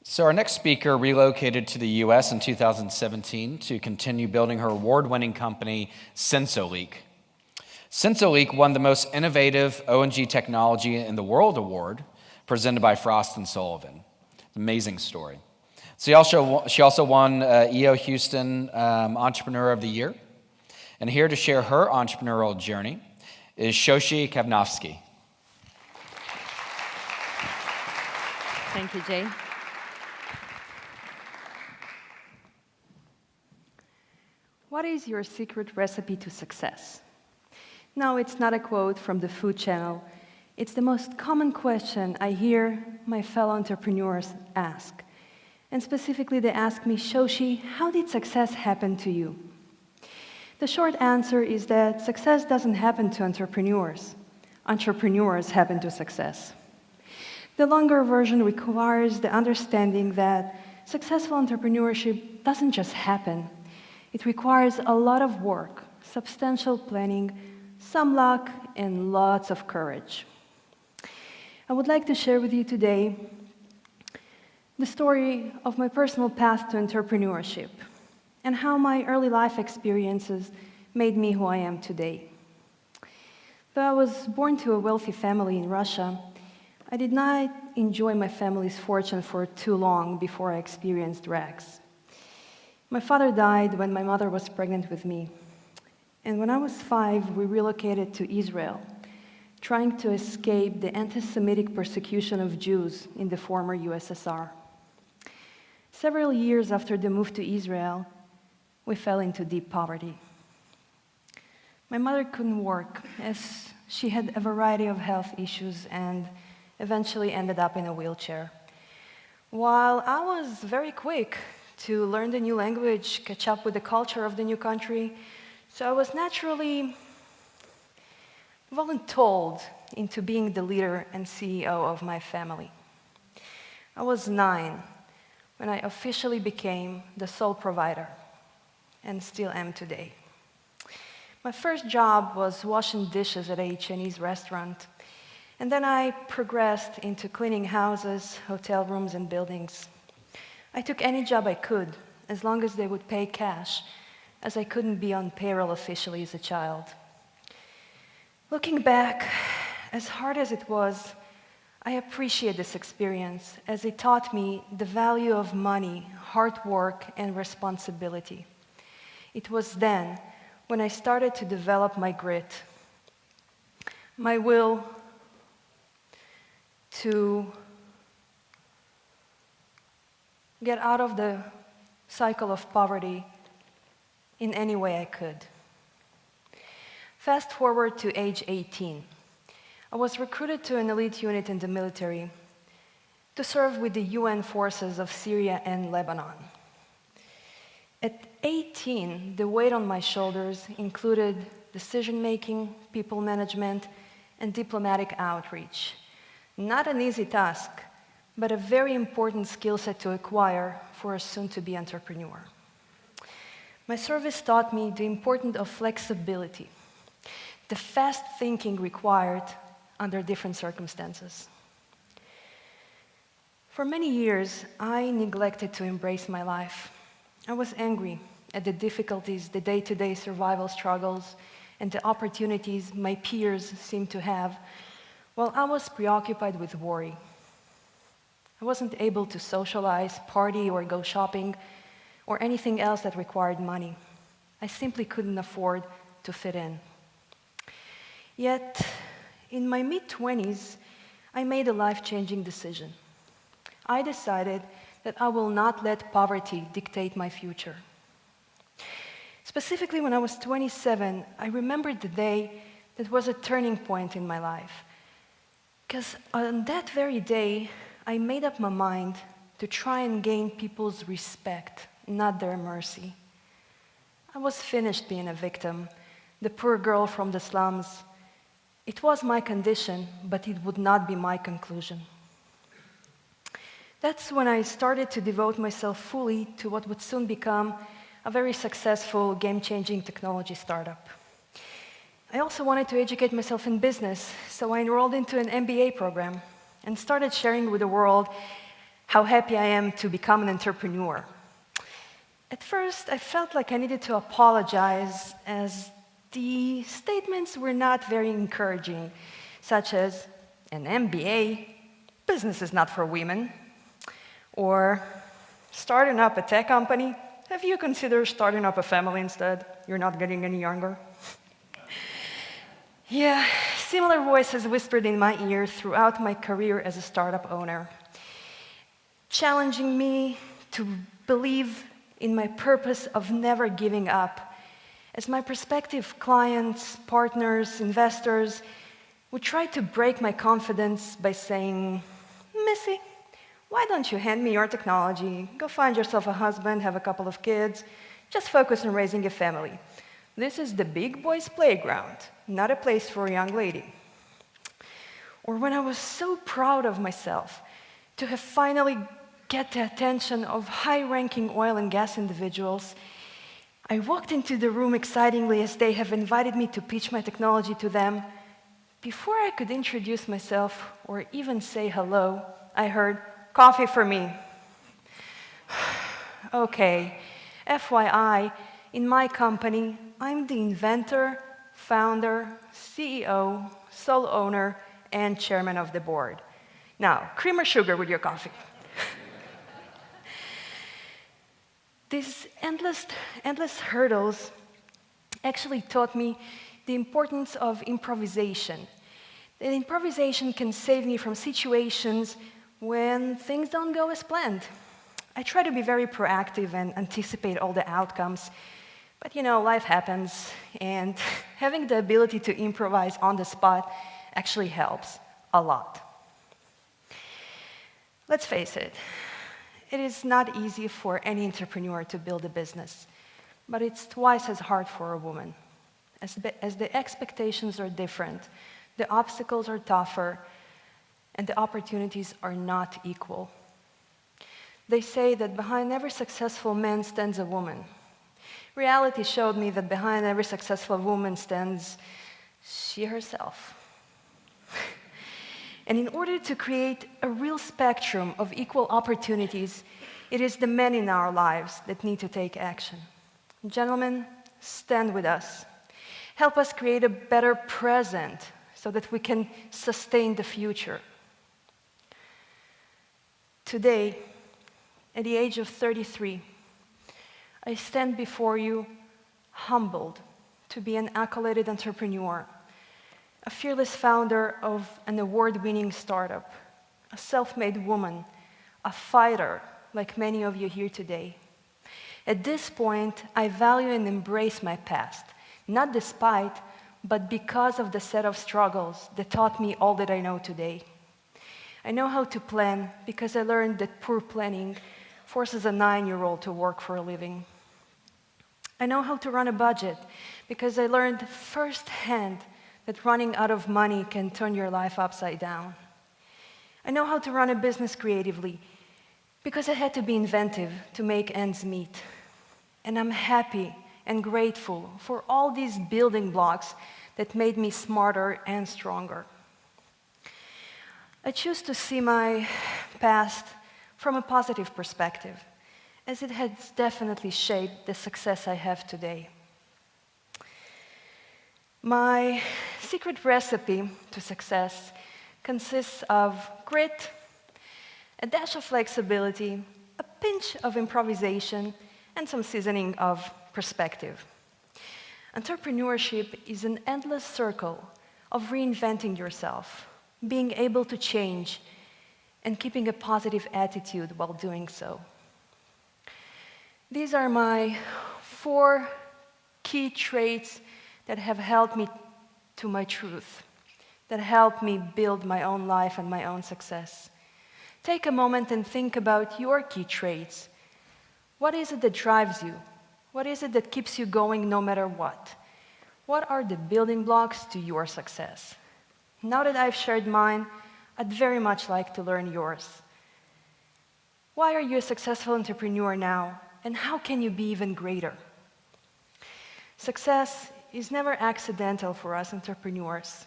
So our next speaker relocated to the U.S. in 2017 to continue building her award-winning company, SensoLeak. SensoLeak won the Most Innovative O&G Technology in the World Award, presented by Frost & Sullivan. Amazing story. She also won EO Houston Entrepreneur of the Year. And here to share her entrepreneurial journey is Shoshi Kaganovsky. Thank you, Jay. What is your secret recipe to success? No, it's not a quote from the Food Channel. It's the most common question I hear my fellow entrepreneurs ask. And specifically, they ask me, Shoshi, how did success happen to you? The short answer is that success doesn't happen to entrepreneurs. Entrepreneurs happen to success. The longer version requires the understanding that successful entrepreneurship doesn't just happen. It requires a lot of work, substantial planning, some luck, and lots of courage. I would like to share with you today the story of my personal path to entrepreneurship and how my early life experiences made me who I am today. Though I was born to a wealthy family in Russia, I did not enjoy my family's fortune for too long before I experienced rags. My father died when my mother was pregnant with me. And when I was 5, we relocated to Israel, trying to escape the anti-Semitic persecution of Jews in the former USSR. Several years after the move to Israel, we fell into deep poverty. My mother couldn't work as she had a variety of health issues and eventually ended up in a wheelchair. While I was very quick to learn the new language, catch up with the culture of the new country, so I was naturally voluntold into being the leader and CEO of my family. I was 9 when I officially became the sole provider, and still am today. My first job was washing dishes at a Chinese restaurant, and then I progressed into cleaning houses, hotel rooms, and buildings. I took any job I could, as long as they would pay cash, as I couldn't be on payroll officially as a child. Looking back, as hard as it was, I appreciate this experience as it taught me the value of money, hard work, and responsibility. It was then when I started to develop my grit, my will to get out of the cycle of poverty in any way I could. Fast forward to age 18. I was recruited to an elite unit in the military to serve with the UN forces of Syria and Lebanon. At 18, the weight on my shoulders included decision-making, people management, and diplomatic outreach. Not an easy task, but a very important skill set to acquire for a soon-to-be entrepreneur. My service taught me the importance of flexibility, the fast thinking required under different circumstances. For many years, I neglected to embrace my life. I was angry at the difficulties, the day-to-day survival struggles, and the opportunities my peers seemed to have, while I was preoccupied with worry. I wasn't able to socialize, party, or go shopping, or anything else that required money. I simply couldn't afford to fit in. Yet, in my mid-20s, I made a life-changing decision. I decided that I will not let poverty dictate my future. Specifically, when I was 27, I remembered the day that was a turning point in my life. Because on that very day, I made up my mind to try and gain people's respect, not their mercy. I was finished being a victim, the poor girl from the slums. It was my condition, but it would not be my conclusion. That's when I started to devote myself fully to what would soon become a very successful, game-changing technology startup. I also wanted to educate myself in business, so I enrolled into an MBA program and started sharing with the world how happy I am to become an entrepreneur. At first, I felt like I needed to apologize as the statements were not very encouraging, such as an MBA, business is not for women, or starting up a tech company, have you considered starting up a family instead? You're not getting any younger. Yeah, similar voices whispered in my ear throughout my career as a startup owner, challenging me to believe in my purpose of never giving up, as my prospective clients, partners, investors would try to break my confidence by saying, "Missy, why don't you hand me your technology, go find yourself a husband, have a couple of kids, just focus on raising a family. This is the big boys' playground, not a place for a young lady." Or when I was so proud of myself to have finally get the attention of high-ranking oil and gas individuals, I walked into the room excitingly as they have invited me to pitch my technology to them. Before I could introduce myself or even say hello, I heard, "Coffee for me." Okay, FYI, in my company, I'm the inventor, founder, CEO, sole owner, and chairman of the board. Now, cream or sugar with your coffee? These endless hurdles actually taught me the importance of improvisation. That improvisation can save me from situations when things don't go as planned. I try to be very proactive and anticipate all the outcomes, but life happens, and having the ability to improvise on the spot actually helps a lot. Let's face it, it is not easy for any entrepreneur to build a business, but it's twice as hard for a woman. As the expectations are different, the obstacles are tougher, and the opportunities are not equal. They say that behind every successful man stands a woman. Reality showed me that behind every successful woman stands she herself. And in order to create a real spectrum of equal opportunities, it is the men in our lives that need to take action. Gentlemen, stand with us. Help us create a better present so that we can sustain the future. Today, at the age of 33, I stand before you humbled to be an accoladed entrepreneur, a fearless founder of an award-winning startup, a self-made woman, a fighter like many of you here today. At this point, I value and embrace my past, not despite, but because of the set of struggles that taught me all that I know today. I know how to plan because I learned that poor planning forces a 9-year-old to work for a living. I know how to run a budget because I learned firsthand that running out of money can turn your life upside down. I know how to run a business creatively because I had to be inventive to make ends meet. And I'm happy and grateful for all these building blocks that made me smarter and stronger. I choose to see my past from a positive perspective, as it has definitely shaped the success I have today. My secret recipe to success consists of grit, a dash of flexibility, a pinch of improvisation, and some seasoning of perspective. Entrepreneurship is an endless circle of reinventing yourself, being able to change, and keeping a positive attitude while doing so. These are my 4 key traits that have helped me to my truth, that helped me build my own life and my own success. Take a moment and think about your key traits. What is it that drives you? What is it that keeps you going no matter what? What are the building blocks to your success? Now that I've shared mine, I'd very much like to learn yours. Why are you a successful entrepreneur now, and how can you be even greater? Success is never accidental for us entrepreneurs.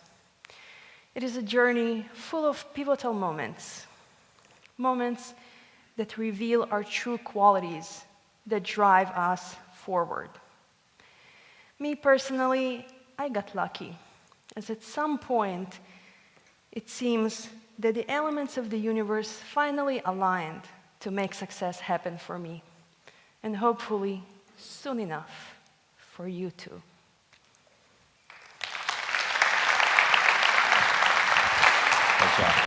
It is a journey full of pivotal moments. Moments that reveal our true qualities that drive us forward. Me personally, I got lucky, as at some point, it seems that the elements of the universe finally aligned to make success happen for me, and hopefully soon enough for you too. Good job.